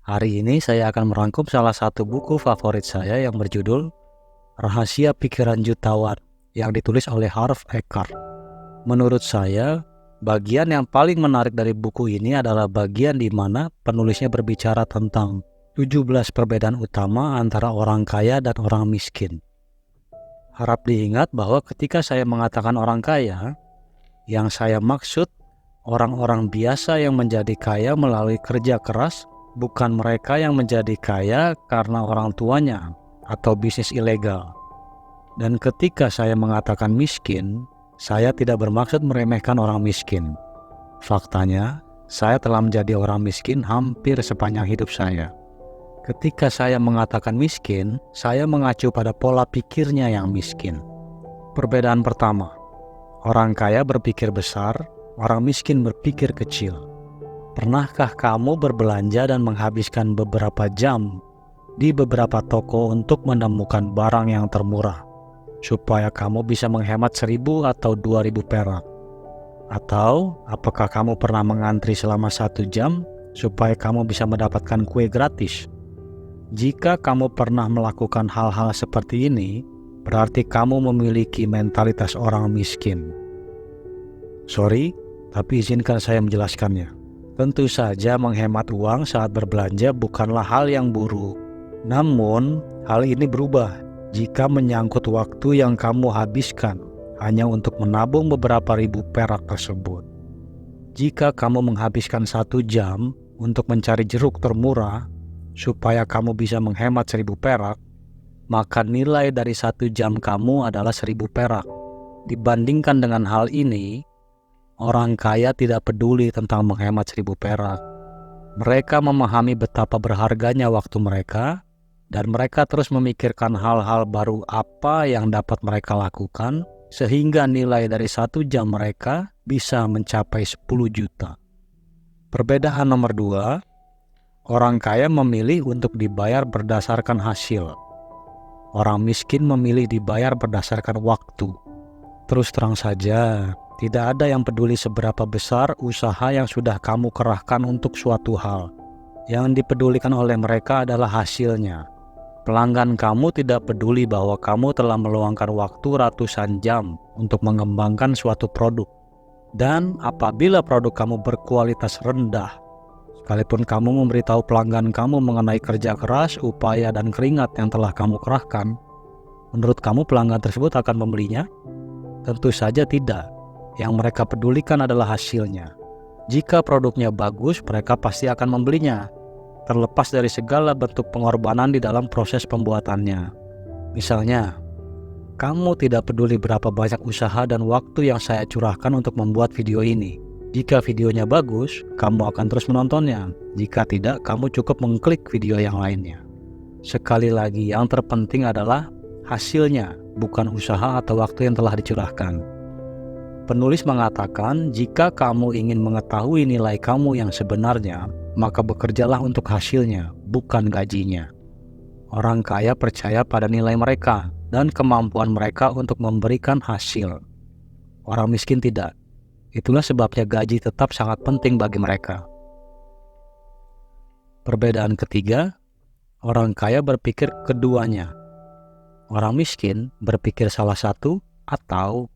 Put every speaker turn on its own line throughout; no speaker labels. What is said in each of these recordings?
Hari ini saya akan merangkum salah satu buku favorit saya yang berjudul Rahasia Pikiran Jutawan yang ditulis oleh Harv Eker. Menurut saya, bagian yang paling menarik dari buku ini adalah bagian di mana penulisnya berbicara tentang 17 perbedaan utama antara orang kaya dan orang miskin. Harap diingat bahwa ketika saya mengatakan orang kaya, yang saya maksud orang-orang biasa yang menjadi kaya melalui kerja keras, bukan mereka yang menjadi kaya karena orang tuanya atau bisnis ilegal. Dan ketika saya mengatakan miskin, saya tidak bermaksud meremehkan orang miskin. Faktanya, saya telah menjadi orang miskin hampir sepanjang hidup saya. Ketika saya mengatakan miskin, saya mengacu pada pola pikirnya yang miskin. Perbedaan pertama, orang kaya berpikir besar, orang miskin berpikir kecil. Pernahkah kamu berbelanja dan menghabiskan beberapa jam di beberapa toko untuk menemukan barang yang termurah, supaya kamu bisa menghemat 1.000 atau 2.000 perak? Atau apakah kamu pernah mengantri selama 1 jam supaya kamu bisa mendapatkan kue gratis? Jika kamu pernah melakukan hal-hal seperti ini, berarti kamu memiliki mentalitas orang miskin. Sorry, tapi izinkan saya menjelaskannya. Tentu saja menghemat uang saat berbelanja bukanlah hal yang buruk. Namun, hal ini berubah jika menyangkut waktu yang kamu habiskan hanya untuk menabung beberapa ribu perak tersebut. Jika kamu menghabiskan 1 jam untuk mencari jeruk termurah supaya kamu bisa menghemat 1.000 perak, maka nilai dari 1 jam kamu adalah 1.000 perak. Dibandingkan dengan hal ini, orang kaya tidak peduli tentang menghemat 1.000 perak. Mereka memahami betapa berharganya waktu mereka, dan mereka terus memikirkan hal-hal baru apa yang dapat mereka lakukan, sehingga nilai dari 1 jam mereka bisa mencapai 10 juta. Perbedaan nomor 2, orang kaya memilih untuk dibayar berdasarkan hasil. Orang miskin memilih dibayar berdasarkan waktu. Terus terang saja, tidak ada yang peduli seberapa besar usaha yang sudah kamu kerahkan untuk suatu hal. Yang dipedulikan oleh mereka adalah hasilnya. Pelanggan kamu tidak peduli bahwa kamu telah meluangkan waktu ratusan jam untuk mengembangkan suatu produk. Dan apabila produk kamu berkualitas rendah, sekalipun kamu memberitahu pelanggan kamu mengenai kerja keras, upaya, dan keringat yang telah kamu kerahkan, menurut kamu pelanggan tersebut akan membelinya? Tentu saja tidak. Yang mereka pedulikan adalah hasilnya. Jika produknya bagus, mereka pasti akan membelinya, terlepas dari segala bentuk pengorbanan di dalam proses pembuatannya. Misalnya, kamu tidak peduli berapa banyak usaha dan waktu yang saya curahkan untuk membuat video ini. Jika videonya bagus, kamu akan terus menontonnya. Jika tidak, kamu cukup mengklik video yang lainnya. Sekali lagi, yang terpenting adalah hasilnya, bukan usaha atau waktu yang telah dicurahkan. Penulis mengatakan, jika kamu ingin mengetahui nilai kamu yang sebenarnya, maka bekerjalah untuk hasilnya, bukan gajinya. Orang kaya percaya pada nilai mereka dan kemampuan mereka untuk memberikan hasil. Orang miskin tidak. Itulah sebabnya gaji tetap sangat penting bagi mereka. Perbedaan ketiga, orang kaya berpikir keduanya. Orang miskin berpikir salah satu atau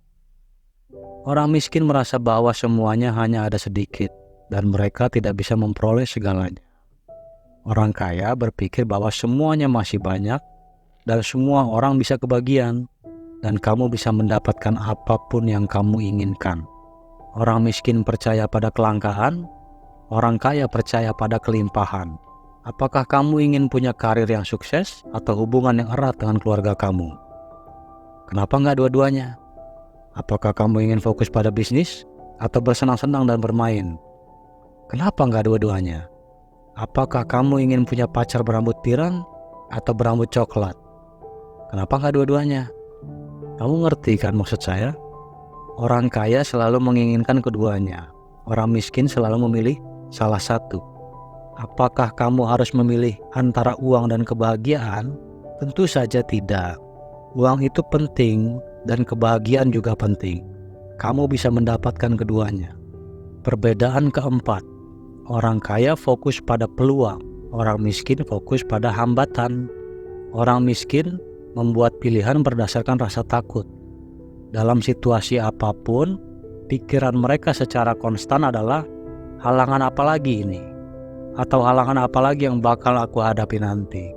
orang miskin merasa bahwa semuanya hanya ada sedikit dan mereka tidak bisa memperoleh segalanya. Orang kaya berpikir bahwa semuanya masih banyak dan semua orang bisa kebagian dan kamu bisa mendapatkan apapun yang kamu inginkan. Orang miskin percaya pada kelangkaan, orang kaya percaya pada kelimpahan. Apakah kamu ingin punya karir yang sukses atau hubungan yang erat dengan keluarga kamu? Kenapa nggak dua-duanya? Apakah kamu ingin fokus pada bisnis atau bersenang-senang dan bermain? Kenapa nggak dua-duanya? Apakah kamu ingin punya pacar berambut pirang atau berambut coklat? Kenapa nggak dua-duanya? Kamu ngerti kan maksud saya? Orang kaya selalu menginginkan keduanya. Orang miskin selalu memilih salah satu. Apakah kamu harus memilih antara uang dan kebahagiaan? Tentu saja tidak. Uang itu penting dan kebahagiaan juga penting. Kamu bisa mendapatkan keduanya. Perbedaan keempat, orang kaya fokus pada peluang, Orang miskin fokus pada hambatan. Orang miskin membuat pilihan berdasarkan rasa takut. Dalam situasi apapun, pikiran mereka secara konstan adalah halangan apa lagi ini? Atau halangan apa lagi yang bakal aku hadapi nanti?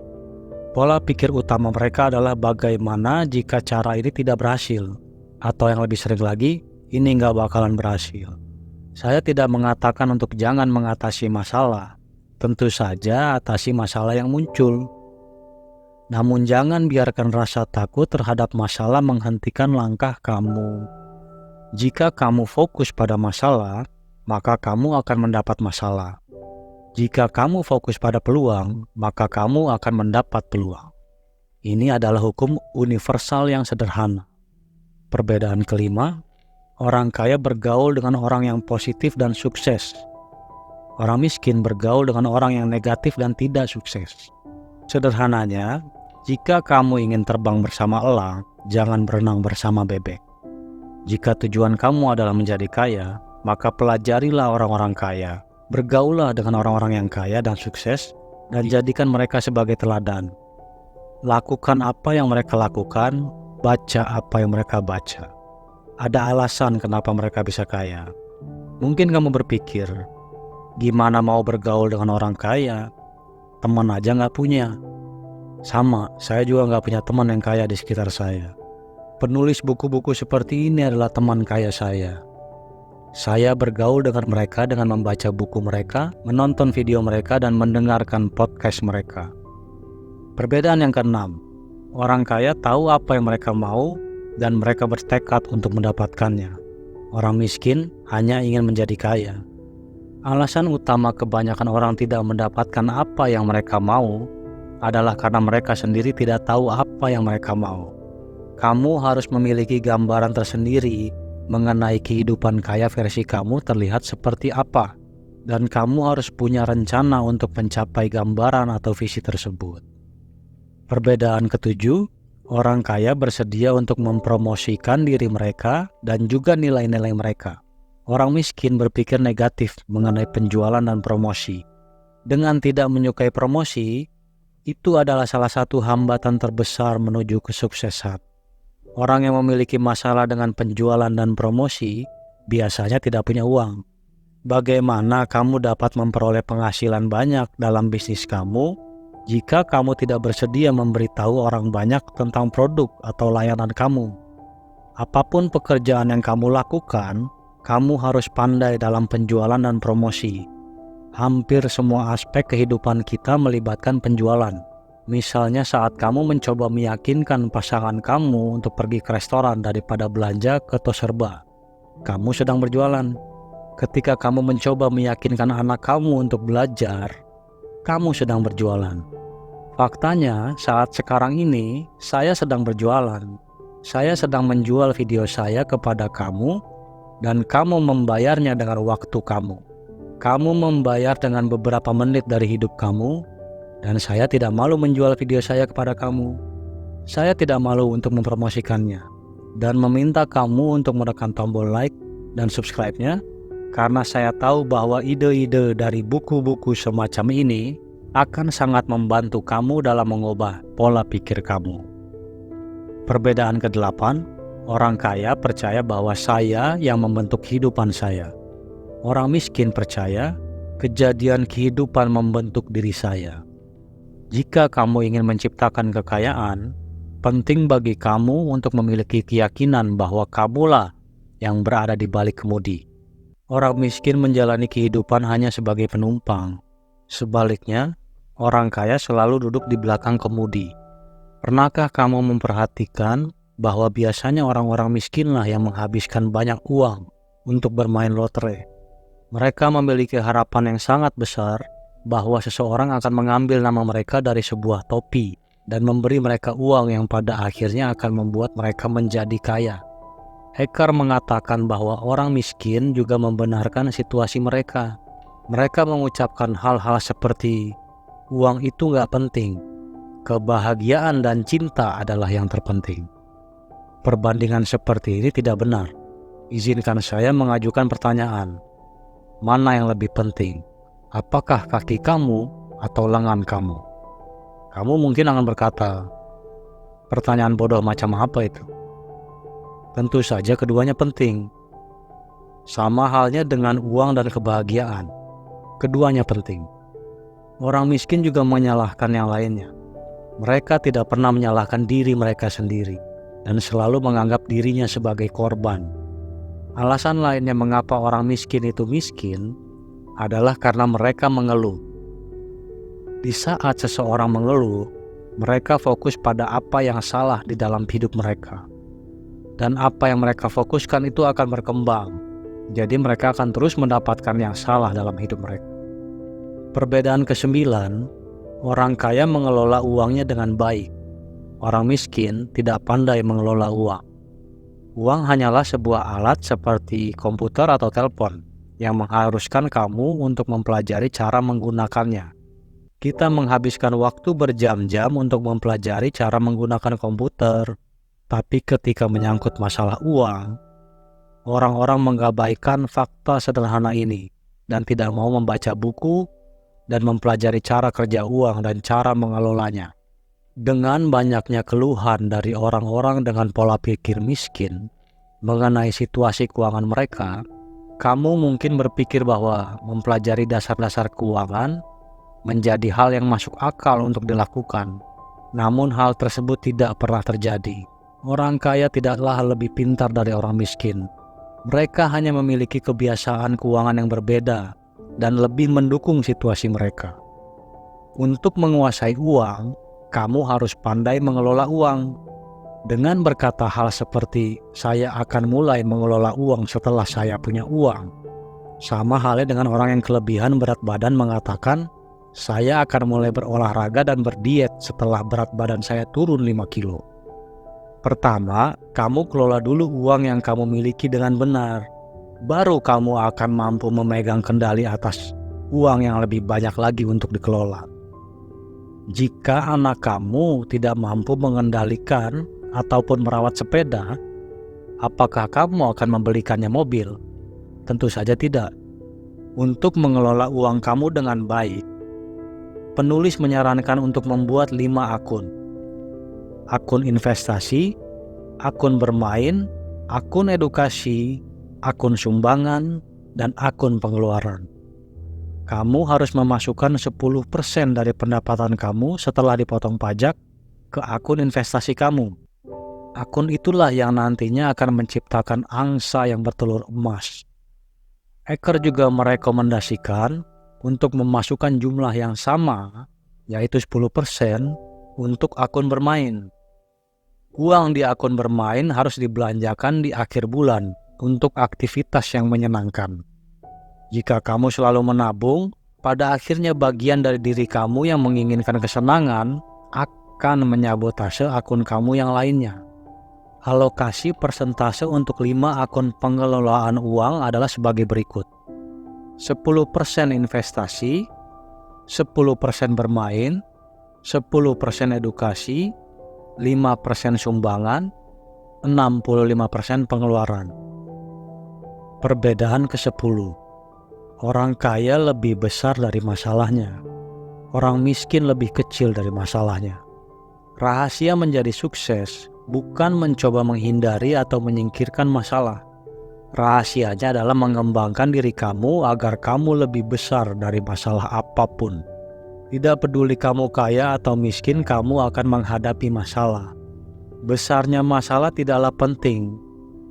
Pola pikir utama mereka adalah bagaimana jika cara ini tidak berhasil? Atau yang lebih sering lagi, ini nggak bakalan berhasil. Saya tidak mengatakan untuk jangan mengatasi masalah. Tentu saja atasi masalah yang muncul. Namun jangan biarkan rasa takut terhadap masalah menghentikan langkah kamu. Jika kamu fokus pada masalah, maka kamu akan mendapat masalah. Jika kamu fokus pada peluang, maka kamu akan mendapat peluang. Ini adalah hukum universal yang sederhana. Perbedaan kelima, orang kaya bergaul dengan orang yang positif dan sukses. Orang miskin bergaul dengan orang yang negatif dan tidak sukses. Sederhananya, jika kamu ingin terbang bersama elang, jangan berenang bersama bebek. Jika tujuan kamu adalah menjadi kaya, maka pelajarilah orang-orang kaya. Bergaullah dengan orang-orang yang kaya dan sukses, dan jadikan mereka sebagai teladan. Lakukan apa yang mereka lakukan, baca apa yang mereka baca. Ada alasan kenapa mereka bisa kaya. Mungkin kamu berpikir, gimana mau bergaul dengan orang kaya? Teman aja gak punya. Sama, saya juga gak punya teman yang kaya di sekitar saya. Penulis buku-buku seperti ini adalah teman kaya saya. Saya bergaul dengan mereka dengan membaca buku mereka, menonton video mereka, dan mendengarkan podcast mereka. Perbedaan yang keenam, orang kaya tahu apa yang mereka mau dan mereka bertekad untuk mendapatkannya. Orang miskin hanya ingin menjadi kaya. Alasan utama kebanyakan orang tidak mendapatkan apa yang mereka mau adalah karena mereka sendiri tidak tahu apa yang mereka mau. Kamu harus memiliki gambaran tersendiri mengenai kehidupan kaya versi kamu terlihat seperti apa, dan kamu harus punya rencana untuk mencapai gambaran atau visi tersebut. Perbedaan ketujuh, orang kaya bersedia untuk mempromosikan diri mereka dan juga nilai-nilai mereka. Orang miskin berpikir negatif mengenai penjualan dan promosi. Dengan tidak menyukai promosi, itu adalah salah satu hambatan terbesar menuju kesuksesan. Orang yang memiliki masalah dengan penjualan dan promosi biasanya tidak punya uang. Bagaimana kamu dapat memperoleh penghasilan banyak dalam bisnis kamu jika kamu tidak bersedia memberitahu orang banyak tentang produk atau layanan kamu? Apapun pekerjaan yang kamu lakukan, kamu harus pandai dalam penjualan dan promosi. Hampir semua aspek kehidupan kita melibatkan penjualan. Misalnya saat kamu mencoba meyakinkan pasangan kamu untuk pergi ke restoran daripada belanja ke Toserba, kamu sedang berjualan. Ketika kamu mencoba meyakinkan anak kamu untuk belajar, kamu sedang berjualan. Faktanya, saat sekarang ini, saya sedang berjualan. Saya sedang menjual video saya kepada kamu, dan kamu membayarnya dengan waktu kamu. Kamu membayar dengan beberapa menit dari hidup kamu, dan saya tidak malu menjual video saya kepada kamu. Saya tidak malu untuk mempromosikannya dan meminta kamu untuk menekan tombol like dan subscribe-nya, karena saya tahu bahwa ide-ide dari buku-buku semacam ini akan sangat membantu kamu dalam mengubah pola pikir kamu. Perbedaan ke-8, orang kaya percaya bahwa saya yang membentuk kehidupan saya. Orang miskin percaya kejadian kehidupan membentuk diri saya. Jika kamu ingin menciptakan kekayaan, penting bagi kamu untuk memiliki keyakinan bahwa kamulah yang berada di balik kemudi. Orang miskin menjalani kehidupan hanya sebagai penumpang. Sebaliknya, orang kaya selalu duduk di belakang kemudi. Pernahkah kamu memperhatikan bahwa biasanya orang-orang miskinlah yang menghabiskan banyak uang untuk bermain lotre? Mereka memiliki harapan yang sangat besar bahwa seseorang akan mengambil nama mereka dari sebuah topi dan memberi mereka uang yang pada akhirnya akan membuat mereka menjadi kaya. Eckhart mengatakan bahwa orang miskin juga membenarkan situasi mereka. Mereka mengucapkan hal-hal seperti, uang itu gak penting, kebahagiaan dan cinta adalah yang terpenting. Perbandingan seperti ini tidak benar. Izinkan saya mengajukan pertanyaan, mana yang lebih penting? Apakah kaki kamu atau lengan kamu? Kamu mungkin akan berkata, pertanyaan bodoh macam apa itu? Tentu saja keduanya penting. Sama halnya dengan uang dan kebahagiaan. Keduanya penting. Orang miskin juga menyalahkan yang lainnya. Mereka tidak pernah menyalahkan diri mereka sendiri dan selalu menganggap dirinya sebagai korban. Alasan lainnya mengapa orang miskin itu miskin adalah karena mereka mengeluh. Di saat seseorang mengeluh, mereka fokus pada apa yang salah di dalam hidup mereka. Dan apa yang mereka fokuskan itu akan berkembang. Jadi mereka akan terus mendapatkan yang salah dalam hidup mereka. Perbedaan ke-9, orang kaya mengelola uangnya dengan baik. Orang miskin tidak pandai mengelola uang. Uang hanyalah sebuah alat seperti komputer atau telepon yang mengharuskan kamu untuk mempelajari cara menggunakannya. Kita menghabiskan waktu berjam-jam untuk mempelajari cara menggunakan komputer, tapi ketika menyangkut masalah uang, orang-orang mengabaikan fakta sederhana ini dan tidak mau membaca buku dan mempelajari cara kerja uang dan cara mengelolanya. Dengan banyaknya keluhan dari orang-orang dengan pola pikir miskin mengenai situasi keuangan mereka, kamu mungkin berpikir bahwa mempelajari dasar-dasar keuangan menjadi hal yang masuk akal untuk dilakukan. Namun hal tersebut tidak pernah terjadi. Orang kaya tidaklah lebih pintar dari orang miskin. Mereka hanya memiliki kebiasaan keuangan yang berbeda dan lebih mendukung situasi mereka. Untuk menguasai uang, kamu harus pandai mengelola uang. Dengan berkata hal seperti, saya akan mulai mengelola uang setelah saya punya uang. Sama halnya dengan orang yang kelebihan berat badan mengatakan, saya akan mulai berolahraga dan berdiet setelah berat badan saya turun 5 kilo. Pertama, kamu kelola dulu uang yang kamu miliki dengan benar. Baru kamu akan mampu memegang kendali atas uang yang lebih banyak lagi untuk dikelola. Jika anak kamu tidak mampu mengendalikan ataupun merawat sepeda, apakah kamu akan membelikannya mobil? Tentu saja tidak. Untuk mengelola uang kamu dengan baik, penulis menyarankan untuk membuat 5 akun. Akun investasi, akun bermain, akun edukasi, akun sumbangan, dan akun pengeluaran. Kamu harus memasukkan 10% dari pendapatan kamu setelah dipotong pajak ke akun investasi kamu. Akun itulah yang nantinya akan menciptakan angsa yang bertelur emas. Eker juga merekomendasikan untuk memasukkan jumlah yang sama, yaitu 10% untuk akun bermain. Uang di akun bermain harus dibelanjakan di akhir bulan untuk aktivitas yang menyenangkan. Jika kamu selalu menabung, pada akhirnya bagian dari diri kamu yang menginginkan kesenangan akan menyabotase akun kamu yang lainnya. Alokasi persentase untuk 5 akun pengelolaan uang adalah sebagai berikut. 10% investasi, 10% bermain, 10% edukasi, 5% sumbangan, 65% pengeluaran. Perbedaan ke-10. Orang kaya lebih besar dari masalahnya. Orang miskin lebih kecil dari masalahnya. Rahasia menjadi sukses bukan mencoba menghindari atau menyingkirkan masalah. Rahasianya adalah mengembangkan diri kamu agar kamu lebih besar dari masalah apapun. Tidak peduli kamu kaya atau miskin, kamu akan menghadapi masalah. Besarnya masalah tidaklah penting.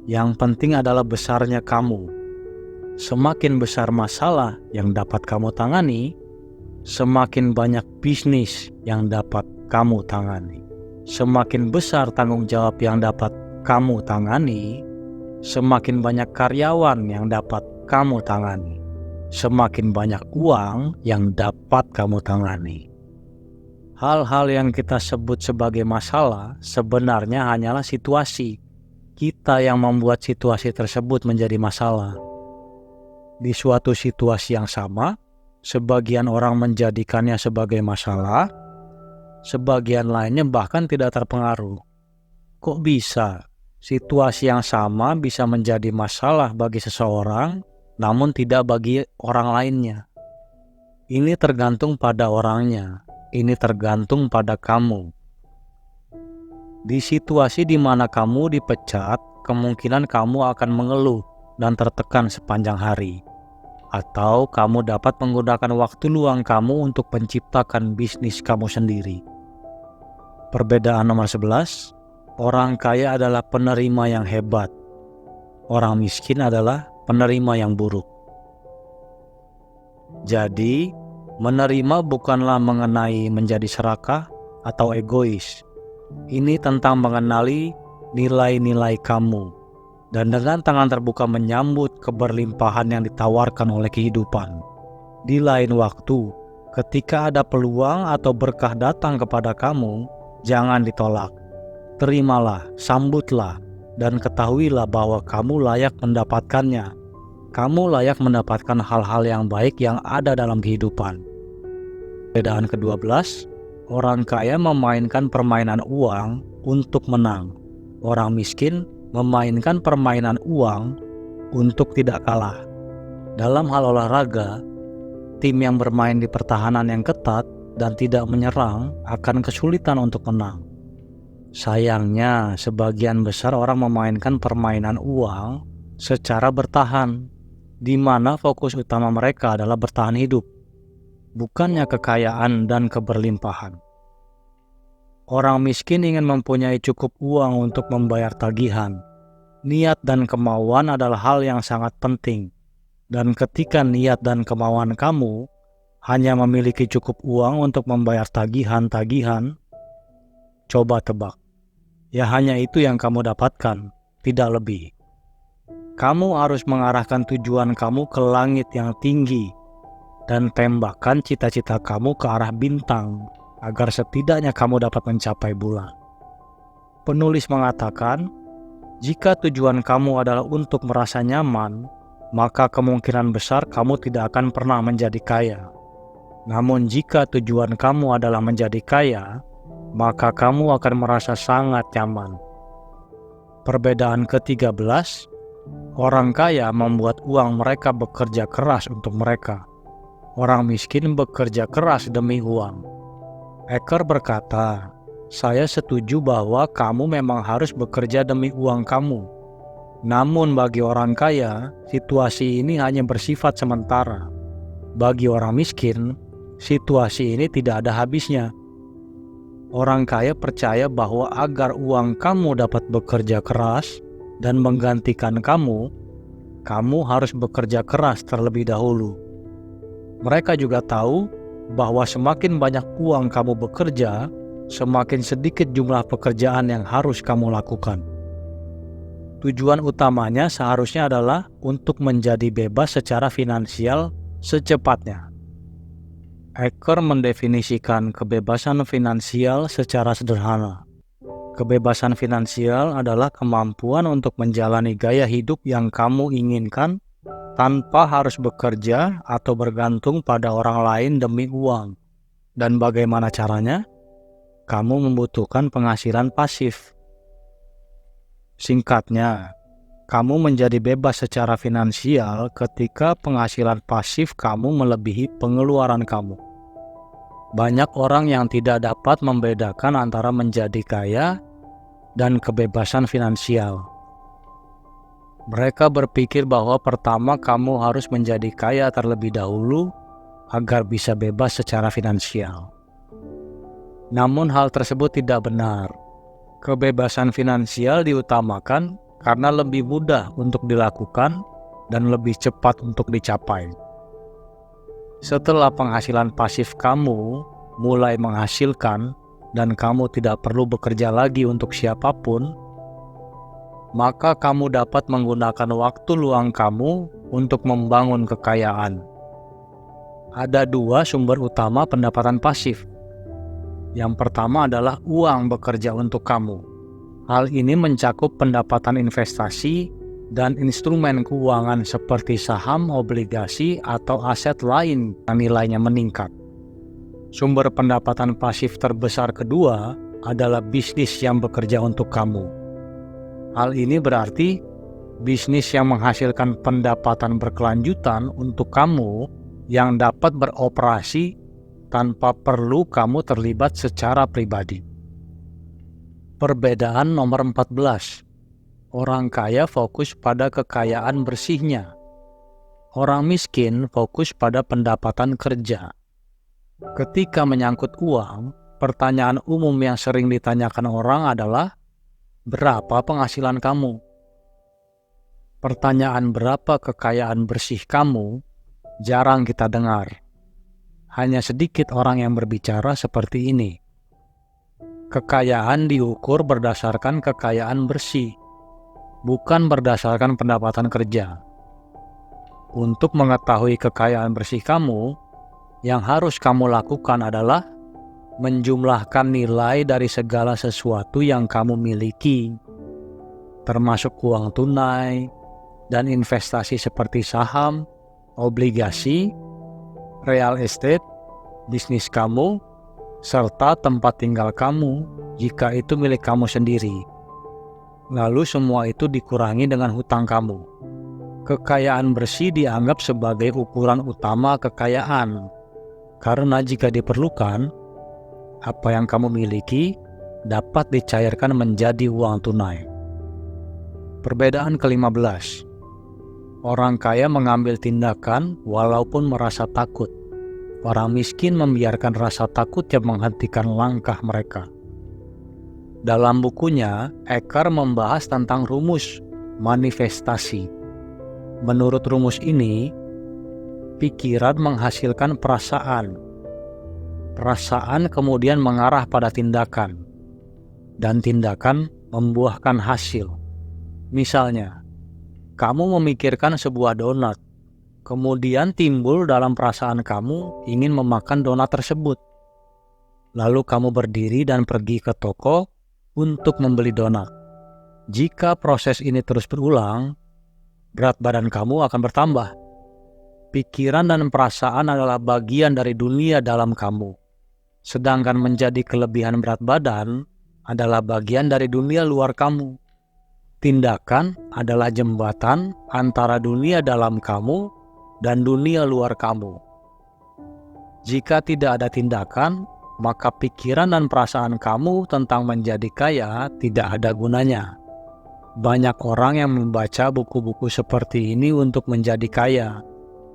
Yang penting adalah besarnya kamu. Semakin besar masalah yang dapat kamu tangani, semakin banyak bisnis yang dapat kamu tangani. Semakin besar tanggung jawab yang dapat kamu tangani, semakin banyak karyawan yang dapat kamu tangani. Semakin banyak uang yang dapat kamu tangani. Hal-hal yang kita sebut sebagai masalah sebenarnya hanyalah situasi. Kita yang membuat situasi tersebut menjadi masalah. Di suatu situasi yang sama, sebagian orang menjadikannya sebagai masalah, sebagian lainnya bahkan tidak terpengaruh. Kok bisa? Situasi yang sama bisa menjadi masalah bagi seseorang, namun tidak bagi orang lainnya. Ini tergantung pada orangnya, ini tergantung pada kamu. Di situasi di mana kamu dipecat, kemungkinan kamu akan mengeluh dan tertekan sepanjang hari. Atau kamu dapat menggunakan waktu luang kamu untuk menciptakan bisnis kamu sendiri. Perbedaan nomor 11, orang kaya adalah penerima yang hebat. Orang miskin adalah penerima yang buruk. Jadi, menerima bukanlah mengenai menjadi serakah atau egois. Ini tentang mengenali nilai-nilai kamu dan dengan tangan terbuka menyambut keberlimpahan yang ditawarkan oleh kehidupan. Di lain waktu, ketika ada peluang atau berkah datang kepada kamu, jangan ditolak. Terimalah, sambutlah, dan ketahuilah bahwa kamu layak mendapatkannya. Kamu layak mendapatkan hal-hal yang baik yang ada dalam kehidupan. Perbedaan ke-12, orang kaya memainkan permainan uang untuk menang. Orang miskin memainkan permainan uang untuk tidak kalah. Dalam hal olahraga, tim yang bermain di pertahanan yang ketat dan tidak menyerang akan kesulitan untuk menang. Sayangnya, sebagian besar orang memainkan permainan uang secara bertahan, di mana fokus utama mereka adalah bertahan hidup, bukannya kekayaan dan keberlimpahan. Orang miskin ingin mempunyai cukup uang untuk membayar tagihan. Niat dan kemauan adalah hal yang sangat penting. Dan ketika niat dan kemauan kamu hanya memiliki cukup uang untuk membayar tagihan-tagihan, coba tebak. Ya hanya itu yang kamu dapatkan, tidak lebih. Kamu harus mengarahkan tujuan kamu ke langit yang tinggi dan tembakkan cita-cita kamu ke arah bintang, agar setidaknya kamu dapat mencapai bulan. Penulis mengatakan, jika tujuan kamu adalah untuk merasa nyaman, maka kemungkinan besar kamu tidak akan pernah menjadi kaya. Namun jika tujuan kamu adalah menjadi kaya, maka kamu akan merasa sangat nyaman. Perbedaan ke-13, orang kaya membuat uang mereka bekerja keras untuk mereka. Orang miskin bekerja keras demi uang. Eker berkata, saya setuju bahwa kamu memang harus bekerja demi uang kamu. Namun bagi orang kaya, situasi ini hanya bersifat sementara. Bagi orang miskin, situasi ini tidak ada habisnya. Orang kaya percaya bahwa agar uang kamu dapat bekerja keras dan menggantikan kamu harus bekerja keras terlebih dahulu. Mereka juga tahu bahwa semakin banyak uang kamu bekerja, semakin sedikit jumlah pekerjaan yang harus kamu lakukan. Tujuan utamanya seharusnya adalah untuk menjadi bebas secara finansial secepatnya. Eker mendefinisikan kebebasan finansial secara sederhana. Kebebasan finansial adalah kemampuan untuk menjalani gaya hidup yang kamu inginkan tanpa harus bekerja atau bergantung pada orang lain demi uang. Dan bagaimana caranya? Kamu membutuhkan penghasilan pasif. Singkatnya, kamu menjadi bebas secara finansial ketika penghasilan pasif kamu melebihi pengeluaran kamu. Banyak orang yang tidak dapat membedakan antara menjadi kaya dan kebebasan finansial. Mereka berpikir bahwa pertama kamu harus menjadi kaya terlebih dahulu agar bisa bebas secara finansial. Namun hal tersebut tidak benar. Kebebasan finansial diutamakan karena lebih mudah untuk dilakukan dan lebih cepat untuk dicapai. Setelah penghasilan pasif kamu mulai menghasilkan dan kamu tidak perlu bekerja lagi untuk siapapun, maka kamu dapat menggunakan waktu luang kamu untuk membangun kekayaan. Ada dua sumber utama pendapatan pasif. Yang pertama adalah uang bekerja untuk kamu. Hal ini mencakup pendapatan investasi dan instrumen keuangan seperti saham, obligasi, atau aset lain yang nilainya meningkat. Sumber pendapatan pasif terbesar kedua adalah bisnis yang bekerja untuk kamu. Hal ini berarti bisnis yang menghasilkan pendapatan berkelanjutan untuk kamu yang dapat beroperasi tanpa perlu kamu terlibat secara pribadi. Perbedaan nomor 14. Orang kaya fokus pada kekayaan bersihnya. Orang miskin fokus pada pendapatan kerja. Ketika menyangkut uang, pertanyaan umum yang sering ditanyakan orang adalah, berapa penghasilan kamu? Pertanyaan berapa kekayaan bersih kamu jarang kita dengar. Hanya sedikit orang yang berbicara seperti ini. Kekayaan diukur berdasarkan kekayaan bersih, bukan berdasarkan pendapatan kerja. Untuk mengetahui kekayaan bersih kamu, yang harus kamu lakukan adalah menjumlahkan nilai dari segala sesuatu yang kamu miliki, termasuk uang tunai dan investasi seperti saham, obligasi, real estate, bisnis kamu, serta tempat tinggal kamu jika itu milik kamu sendiri. Lalu semua itu dikurangi dengan hutang kamu. Kekayaan bersih dianggap sebagai ukuran utama kekayaan, karena jika diperlukan, apa yang kamu miliki dapat dicairkan menjadi uang tunai. Perbedaan ke-15. Orang kaya mengambil tindakan walaupun merasa takut. Orang miskin membiarkan rasa takut yang menghentikan langkah mereka. Dalam bukunya, Eckhart membahas tentang rumus manifestasi. Menurut rumus ini, pikiran menghasilkan perasaan. Perasaan kemudian mengarah pada tindakan, dan tindakan membuahkan hasil. Misalnya, kamu memikirkan sebuah donat, kemudian timbul dalam perasaan kamu ingin memakan donat tersebut. Lalu kamu berdiri dan pergi ke toko untuk membeli donat. Jika proses ini terus berulang, berat badan kamu akan bertambah. Pikiran dan perasaan adalah bagian dari dunia dalam kamu, sedangkan menjadi kelebihan berat badan adalah bagian dari dunia luar kamu. Tindakan adalah jembatan antara dunia dalam kamu dan dunia luar kamu. Jika tidak ada tindakan, maka pikiran dan perasaan kamu tentang menjadi kaya tidak ada gunanya. Banyak orang yang membaca buku-buku seperti ini untuk menjadi kaya,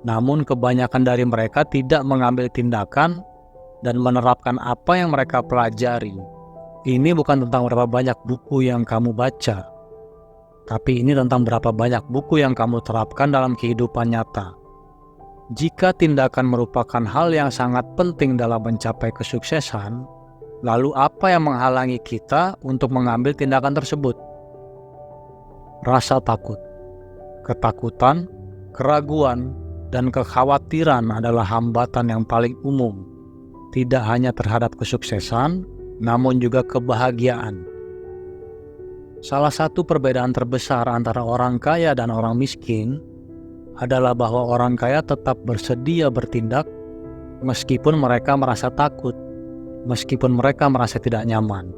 namun kebanyakan dari mereka tidak mengambil tindakan dan menerapkan apa yang mereka pelajari. Ini bukan tentang berapa banyak buku yang kamu baca, tapi ini tentang berapa banyak buku yang kamu terapkan dalam kehidupan nyata. Jika tindakan merupakan hal yang sangat penting dalam mencapai kesuksesan, lalu apa yang menghalangi kita untuk mengambil tindakan tersebut? Rasa takut, ketakutan, keraguan, dan kekhawatiran adalah hambatan yang paling umum, tidak hanya terhadap kesuksesan, namun juga kebahagiaan. Salah satu perbedaan terbesar antara orang kaya dan orang miskin adalah bahwa orang kaya tetap bersedia bertindak meskipun mereka merasa takut, meskipun mereka merasa tidak nyaman.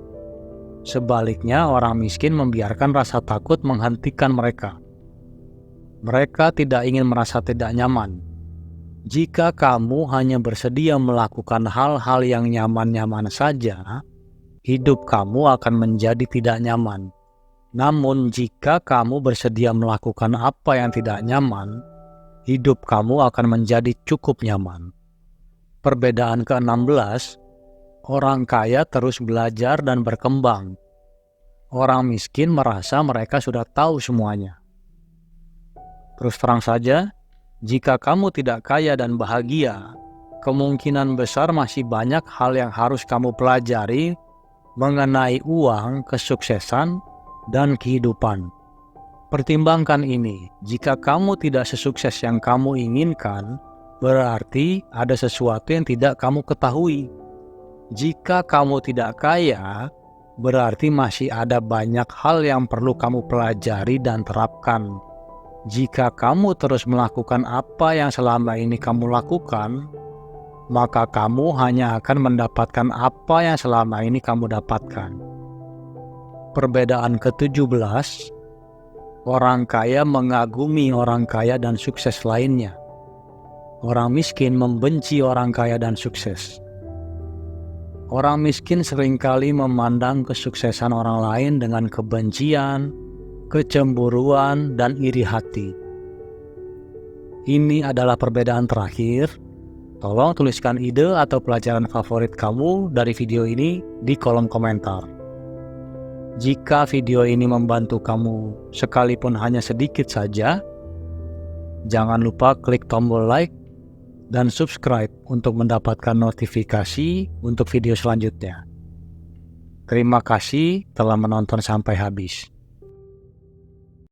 Sebaliknya, orang miskin membiarkan rasa takut menghentikan mereka. Mereka tidak ingin merasa tidak nyaman. Jika kamu hanya bersedia melakukan hal-hal yang nyaman-nyaman saja, hidup kamu akan menjadi tidak nyaman. Namun jika kamu bersedia melakukan apa yang tidak nyaman, hidup kamu akan menjadi cukup nyaman. Perbedaan ke-16, orang kaya terus belajar dan berkembang. Orang miskin merasa mereka sudah tahu semuanya. Terus terang saja, jika kamu tidak kaya dan bahagia, kemungkinan besar masih banyak hal yang harus kamu pelajari mengenai uang, kesuksesan, dan kehidupan. Pertimbangkan ini, jika kamu tidak sesukses yang kamu inginkan, berarti ada sesuatu yang tidak kamu ketahui. Jika kamu tidak kaya, berarti masih ada banyak hal yang perlu kamu pelajari dan terapkan. Jika kamu terus melakukan apa yang selama ini kamu lakukan, maka kamu hanya akan mendapatkan apa yang selama ini kamu dapatkan. Perbedaan ke-17, orang kaya mengagumi orang kaya dan sukses lainnya. Orang miskin membenci orang kaya dan sukses. Orang miskin seringkali memandang kesuksesan orang lain dengan kebencian, kecemburuan, dan iri hati. Ini adalah perbedaan terakhir. Tolong tuliskan ide atau pelajaran favorit kamu dari video ini di kolom komentar. Jika video ini membantu kamu sekalipun hanya sedikit saja, jangan lupa klik tombol like dan subscribe untuk mendapatkan notifikasi untuk video selanjutnya. Terima kasih telah menonton sampai habis.